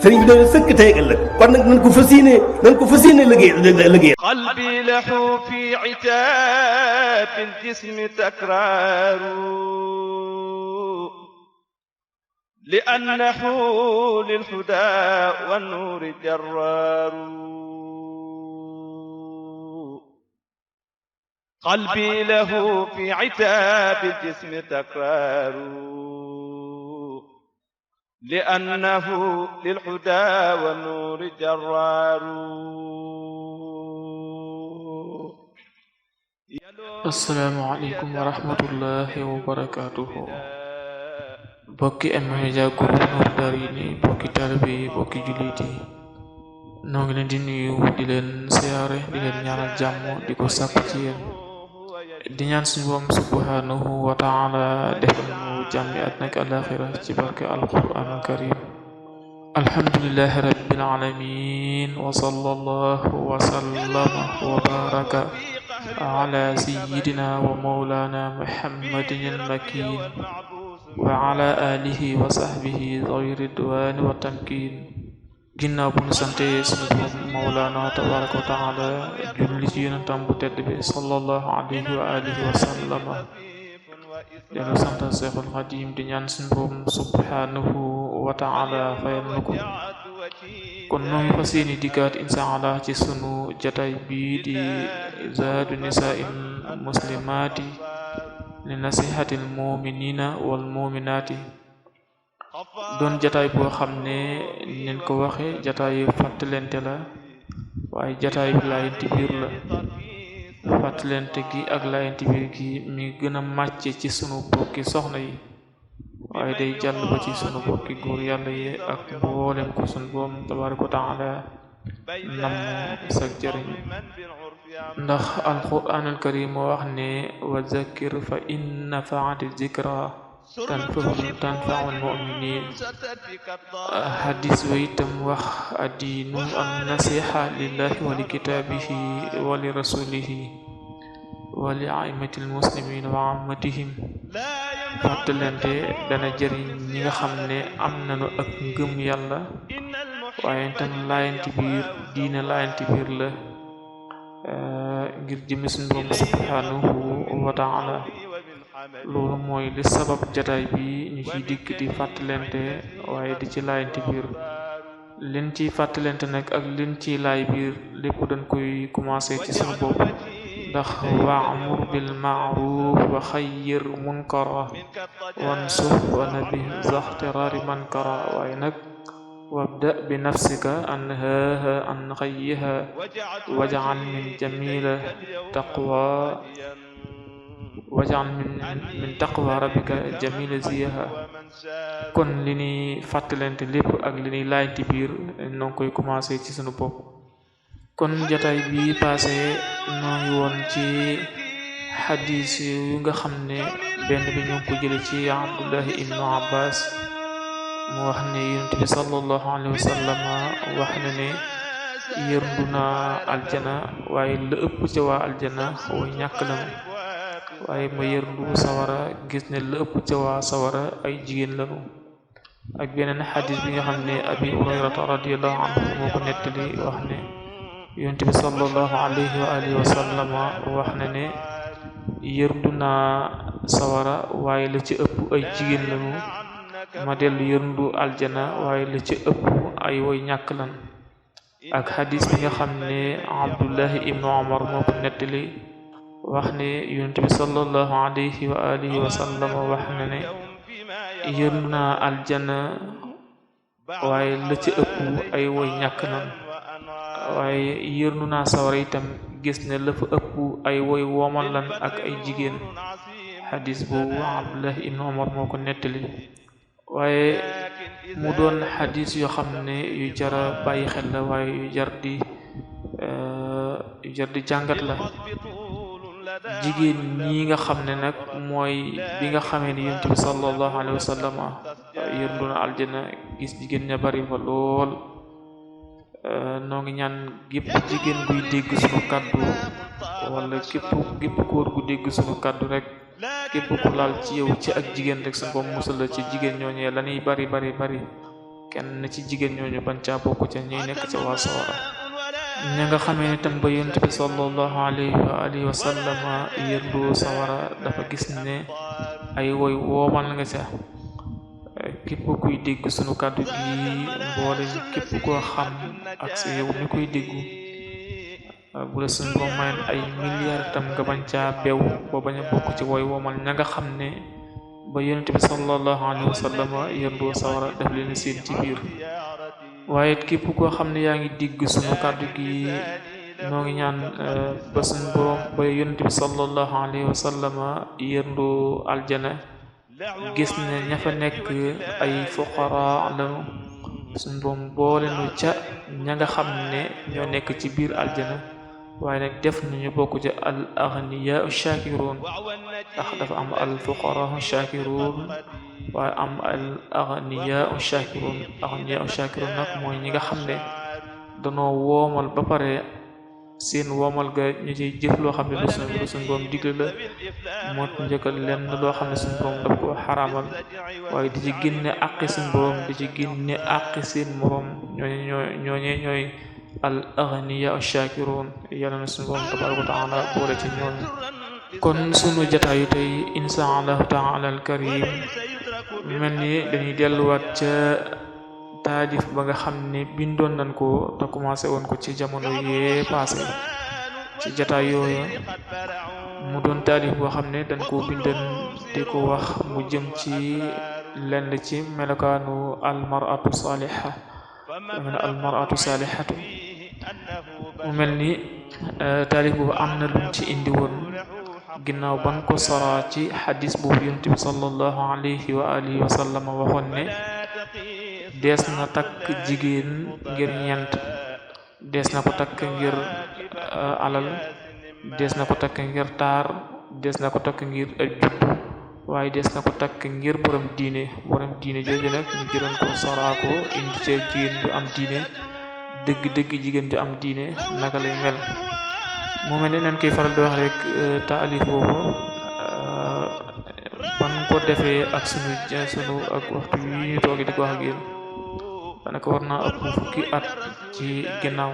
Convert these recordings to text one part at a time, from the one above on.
sëriñ bi doon sëkk tey ak ëllëg kon nag nañ ko fas yéene liggéey qalbi lahu fi itaab al-jismi takraaru li annahu lil hudaa wan nuuri jarraaru qalbi lahu fi itaab al-jismi takraaru li annahu lil hudaa wan nuuri jarraaru. Assalaamu aleykum wa rahmatullahi wa barakaatuhu. bokki M-Media Group Nour Darayni bokki taalibe yi bokki jullit yi noo ngi leen di nuyu di leen siyaare di leen ñaanal jàmm di ko sàkku ci yéen di ñaan suñu Boroom subhanahu wa ta'ala defal mu jàmmi àddina ak àllaaxira ci barke alquran alkarim. alhamdulillahi rabbil alamin wa sallallahu wa sallama wa baraka ala sayyidina wa mawlana muhammadin al-makin wa ala alihi wa sahbihi zawi ridwani wa tamkin. ginnaaw bu ñu sante sunu Boroom mawlana tabaraka wa taala julli ci yonentam bu tedd bi sallallahu alayhi wa alihi wa sallama delu sant Seexul Xadiim di ñaan sunu Boroom subhanahu wa taala fayal na ko. kon noo ngi fas yéene dikkaat insha Allah ci sunu jataay bi di zaadu nisaa'il muslimaati li nasihatil mu'minina wal mu'minaati doon jataay boo xam ne nen ko waxe jataayu fàttalente la waaye jataayu laayenti biir la. fàttalente gi ak laayenti biir gi mi gën a màcc ci sunu bokki soxna yi waaye day jàll ba ci sunu bokki góor yàlla yi ak mboolem ko sunu Boroom tabaaraka wa taala nam sag jëriñ. ndax alquraanul karim moo wax ne wa zakkir fa in nafaati zikra tanfa'ul mu'minin. hadis wa itam wax addiinu an nasiha lillahi wa li kitaabihi wa li rasulihi wa li a'immatil muslimin wa ammatihim. fàttalente dana jëriñ ñi nga xam ne am nañu ak ngëm yàlla waaye itam laayanti biir diine laayanti biir la ngir jëmi suñu Boroom subhanahu wa ta'ala. loolu mooy li sabab jataay bi ñu ciy dikk di fàttalente waaye di ci laayanti biir. liñ ciy fàttalente nag ak liñ ciy laay biir lépp dañ koy commencé ci suñu bopp ndax wa'mur bil ma'ruf wa xayyir munkara wansur wa nabi zaxtiraari mankara. waaye nag wabda bi nafsika anhaha an xayyiha waj'al min jamila taqwa waj'al min taqwa rabbika jamila ziyaha. kon li ni fàttalente lépp ak li ni laajti biir noo ngi koy commencé ci sunu bopp. kon jataay bi passé noo ngi woon ci xadis yu nga xam ne benn bi ñu ko jële ci Abdullahi ibnu Abbas mu wax ne Yonent bi sallallahu alayhi wa sallam wax na ne yërndu na aljana waaye la ëpp ca waa aljana way ñàkk lañu waaye ma yërndu sawara gis ne la ëpp ca waa sawara ay jigéen lañu. ak beneen xadis bi nga xam ne Abi Hurayrata radiyallahu anhu moo ko nettali wax ne Yonent bi sallallahu alayhi wa alihi wa sallam wax na ne yërndu na sawara waaye la ci ëpp ay jigéen lañu ma dellu yërndu aljana waaye la ci ëpp ay way ñàkk lan. ak xadis bi nga xam ne Abdullahi ibnu Umar moo ko nettali wax ne Yonent bi sallallahu alayhi wa alihi wa sallam wax na ne yërndu na aljana waaye la ci ëpp ay way ñàkk lan waaye yërndu na sawara itam gis ne la fa ëpp ay way woomal lan ak ay jigéen. xadis boobu Abdullahi ibnu Umar moo ko nettali waaye mu doon xadis yoo xam ne yu jara bàyyi xel la waaye yu jar di jàngat la. jigéen ñi nga xam ne nag mooy bi nga xamee ni Yonent bi sallallahu alayhi wa sallam yërndu na aljana gis jigéen ña bari fa lool. noo ngi ñaan gépp jigéen buy dégg sunu kaddu wala gépp góor gu dégg sunu kaddu rek képp ku laal ci yow ci ak jigéen rek sa bopp musal la ci jigéen ñooñee lañuy bari kenn ci jigéen ñooñu bañ caa bokk ca ñuy nekk ca waa sawara. ña nga xamee ne tam ba yonent bi sallallahu alayhi wa alihi wa sallama yërlu sawara dafa gis ne ay woy woomal nga ca. képp kuy dégg sunu kàddu gi mboole képp koo xam ak sa yow mi koy déggu bu la sunu borom mayoon ay milliards tam nga bañ caa bew ba bañ a bokk ci woy woomal ña nga xam ne ba yonent bi sallallahu alayhi wa sallam yërlu sawara daf leen seen ci biir. waaye képp koo xam ne yaa ngi dégg sunu kàddu gi noo ngi ñaan ba sunu borom ba yonent bi sallallahu alayhi wa sallam yërlu aljana gis ne ña fa nekk ay fuqara lañu suñu boom boole nu ca ña nga xam ne ñoo nekk ci biir aljana. waaye nag def nañu bokk ca al aghniya shakiruun ndax dafa am al fuqara shakiruun waaye am al aghniya shakiruun nag mooy ñi nga xam ne danoo woomal ba pare seen woomal ga ñu ciy jëf loo xam ne lu suñu borom digle la moo njëkkal lenn loo xam ne suñu borom daf ko xaraamal waaye di ci génne àqi suñu borom di ci génne àqi seen morom ñooy al aghniya shakiruun yàlla na suñu borom tabaraka wa taala boole ci ñooñu. kon sunu jataayu tey insha allahu taala al karim mel ni dañuy delluwaat ca taalif ba nga xam ne bindoon nañ ko te commencé woon ko ci jamono yee passé ci jataay yooyu mu doon taalif boo xam ne dañ koo bindan di ko wax mu jëm ci lenn ci melokaanu almaratu saliha salihatu mu mel ni taalif boobu am na luñ ci indi woon ginnaaw ban ko sara ci xadis boobu yonent bi sallallahu alayhi wa alihi wa sallam waxoon ne dees na takk jigéen ngir ñeent. dees na ko takk ngir alal, dees na ko takk ngir taar, dees na ko takk ngir juddu, waaye dees na ko takk ngir borom diine jooju nag ñu jëloon ko soraako indi ca jigéen ju am diine dëgg jigéen ju am diine naka lay mel. mu mel ne nañ koy faral di wax rek taalif boobu ban ko defee ak sunu ak waxtu yi ñu toogi di ko wax ak yéen daanaka war naa ëpp fukki at ci ginnaaw,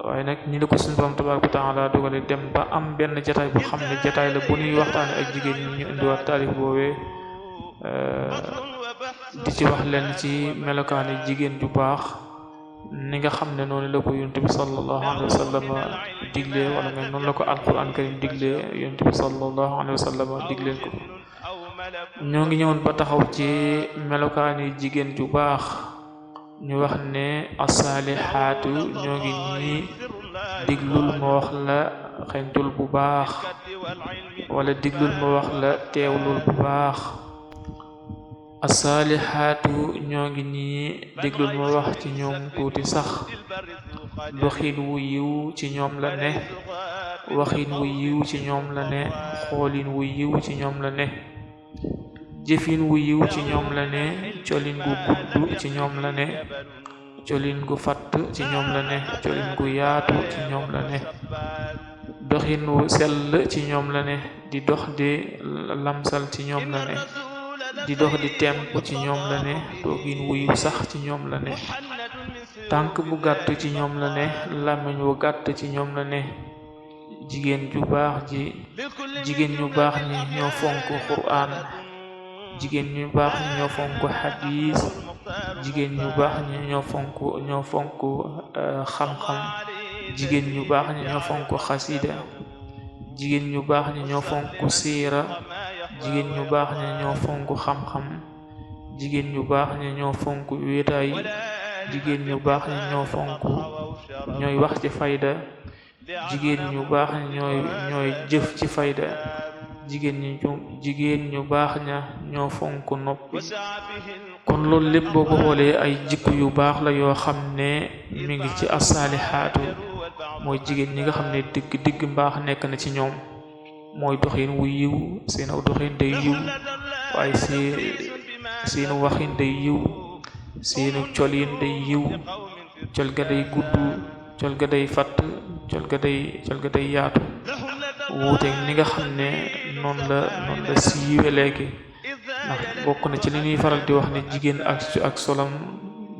waaye nag ni la ko suñu borom tabaaraka wa taala dogale dem ba am benn jataay bu xam ne jataay la bu ñuy waxtaane ak jigéen ñi ñu indiwaat taalif boobee di ci wax leen ci melokaani jigéen ju baax ni nga xam ne noonu la ko yonent bi sallallahu alayhi wa sallam diglee, wala nga noonu la ko alquran karim diglee yonent bi sallallahu alayhi wa sallam digleen ko. ñoo ngi ñëwoon ba taxaw ci melokaani jigéen ju baax, ñu wax ne asalihaatu ñoo ngi nii diglul ma wax la xeñtul bu baax, wala diglul ma wax la teewlul bu baax. asalihaatu ñoo ngi nii diglul ma wax ci ñoom tuuti sax, doxin wu yiw ci ñoom la ne, waxin wu yiw ci ñoom la ne, xoolin wu yiw ci ñoom la ne, jëfin wu yiw ci ñoom la ne, colin gu gudd ci ñoom la ne, colin gu fatt ci ñoom la ne, colin gu yaatu ci ñoom la ne, doxin wu sell ci ñoom la ne, di dox di lamsal ci ñoom la ne, di dox di temp ci ñoom la ne, toogin wu yiw sax ci ñoom la ne, tànk bu gàtt ci ñoom la ne, làmmiñ wu gàtt ci ñoom la ne. jigéen ñu baax ñi ñoo fonk Qur'an, jigéen ñu baax ñi ñoo fonk hadis, jigéen ñu baax ñi ñoo fonk xam-xam, jigéen ñu baax ñi ñoo fonk xasida, jigéen ñu baax ñi ñoo fonk siira, jigéen ñu baax ñi ñoo fonk xam-xam, jigéen ñu baax ñi ñoo fonk wéetaay, jigéen ñu baax ñi ñooy wax ci fayda, jigéen ñu baax ñooy jëf ci fayda, jigéen ñu baax ñoo fonk noppi. kon loolu lépp boo ko xoolee ay jikko yu baax la yoo xam ne mi ngi ci asalihaatu, mooy jigéen ñi nga xam ne digg mbaax nekk na ci ñoom, mooy doxin wu yiw, seen aw doxin day yiw, waaye seenu waxin day yiw, seenu colin day yiw, col ga day gudd, col ga day fatt, col ga day yaatu, wuuteeg ni nga xam ne noonu la siiwe léegi ndax bokk na ci li ñuy faral di wax ne jigéen ak solam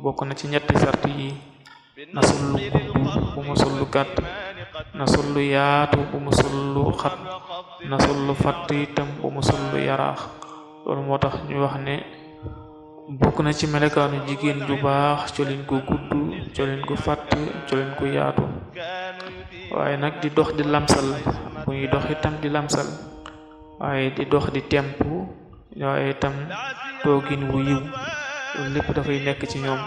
bokk na ci ñetti sart yi: na sol lu gudd bu mu sol lu gàtt, na sol lu yaatu bu mu sol lu xat, na sol lu fatt itam bu mu sol lu yaraax. loolu moo tax ñu wax ne bokk na ci melekaanu jigéen ju baax colin ko gudd, colin ko fatt, colin ko yaatu, waaye nag di dox di lamsal, muy dox itam di lamsal, waaye di dox di tempu, waaye itam toogin wu yiw, loolu lépp dafay nekk ci ñoom.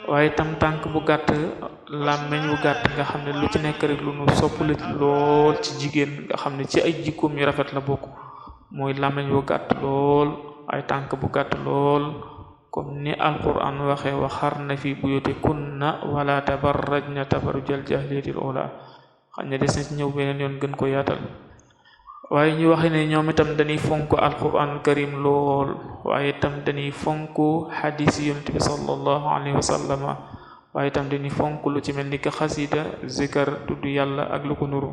waaye itam tànk bu gàtt, làmmeñ bu gàtt, nga xam ne lu ci nekk rek lu nu sopp la lool ci jigéen, nga xam ne ci ay jikkoom yu rafet la bokk, mooy làmmeñ bu gàtt lool, ay tànk bu gàtt lool, comme ni alquran waxe waxarna fi buyutikunna wala tabarrajna tabarrujal jahiliyatil ula. xam ne des na ci ñëw beneen yoon gën ko yaatal. waaye ñu waxe ne ñoom itam dañuy fonk alquran karim lool, waaye itam dañuy fonk xadis yonent bi sallallahu alayhi wa sallama, waaye itam dañuy fonk lu ci mel ni ki xasida, zikar, tudd yàlla ak lu ko nuru.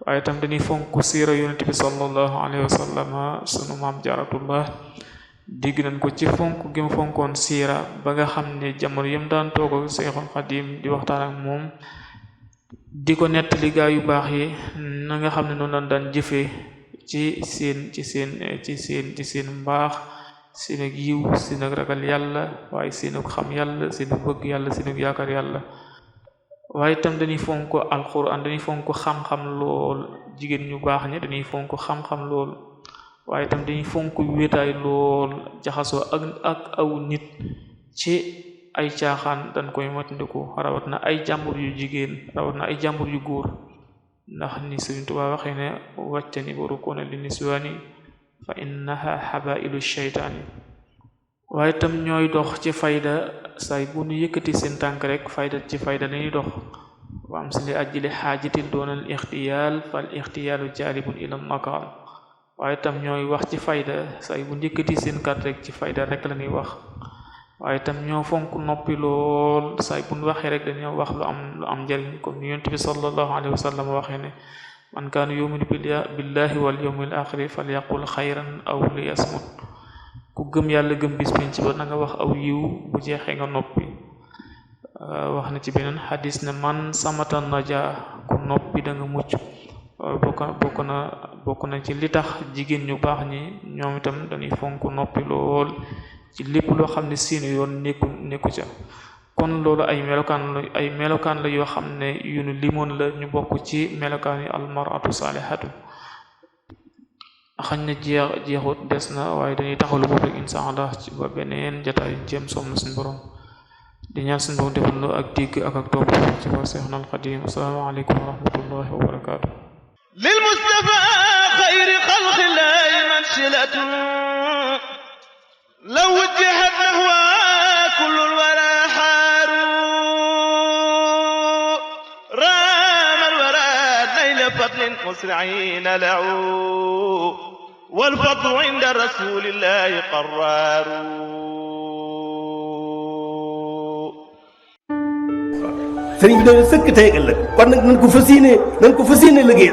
waaye itam dañuy fonk siira yonent bi sallallahu alayhi wa sallama. sunu maam Jaaratullah digg nañ ko ci fonk gi mu fonkoon siira ba nga xam ne jamono yam daan toog ak Seexul Xadim di waxtaan ak moom, di ko nettali gaa yu baax yi na nga xam ne noonu lañ daan jëfee ci seen mbaax, seen ak yiw, seen ak ragal yàlla, waaye seen ak xam yàlla, seen ak bëgg yàlla, seen ak yaakaar yàlla. waaye itam dañuy fonk alquran, dañuy fonk xam-xam lool. jigéen ñu baax ñi dañuy fonk xam-xam lool, waaye itam dañuy fonk wéetaay lool. jaxasoo ak aw nit ci ay caaxaan dañ koy moytandiku, rawat na ay jàmbur yu jigéen, rawat na ay jàmbur yu góor, ndax ni Sëriñ Tuubaa waxee ne wàccani burukuna li niswaani fa innaha habailu shaytaani. waaye itam ñooy dox ci fayda, say bu ñu yëkkati seen tànk rek ci fayda lañuy dox. wa am si li ajli xaajatil doonal ixtiyaal fal ixtiyaalu jaalibun ilal makaal. waaye itam ñooy wax ci fayda, say bu ñu yëkkati seen kat rek ci fayda rek lañuy wax. waaye itam ñoo fonk noppi lool, say bu ñu waxee rek dañoo wax lu am njariñ, comme ni Yonent bi sallallahu alayhi wa sallam waxee ne man kaana yuminu billahi wal yawmil axiri falyaqul xayran aw liyasmut. ku gëm yàlla gëm bis penc ba na nga wax aw yiw, bu jeexee nga noppi. wax na ci beneen xadis ne man samata naja, ku noppi da nga mucc. bokk na ci li tax jigéen ñu baax ñi ñoom itam dañuy fonk noppi lool ci lépp loo xam ne seen yoon nekku ca. kon loolu ay melokaan la yoo xam ne yu nu limoon la, ñu bokk ci melokaan yi almaratu salihatu. xañ na jeexut des na, waaye dañuy taxalu boobu rek insha Allah ci ba beneen jataay jéem soom na suñu borom. di ñaan suñu borom defal lu ak dégg ak topp ci fa Seexna al Xadim. assalaamu aleykum wa rahmatullahi wa barakaatu. lil Mustafa xayri xalqillahi mansilatun law wujjihat nahwa kullul wara xaaru raamal wara nayla fadlin musri'ina lahu wal fadlu inda rasulillahi qarraaru. sëriñ bi dañu sëkk tey ëllëg kon nag nañ ko fas yéene liggéey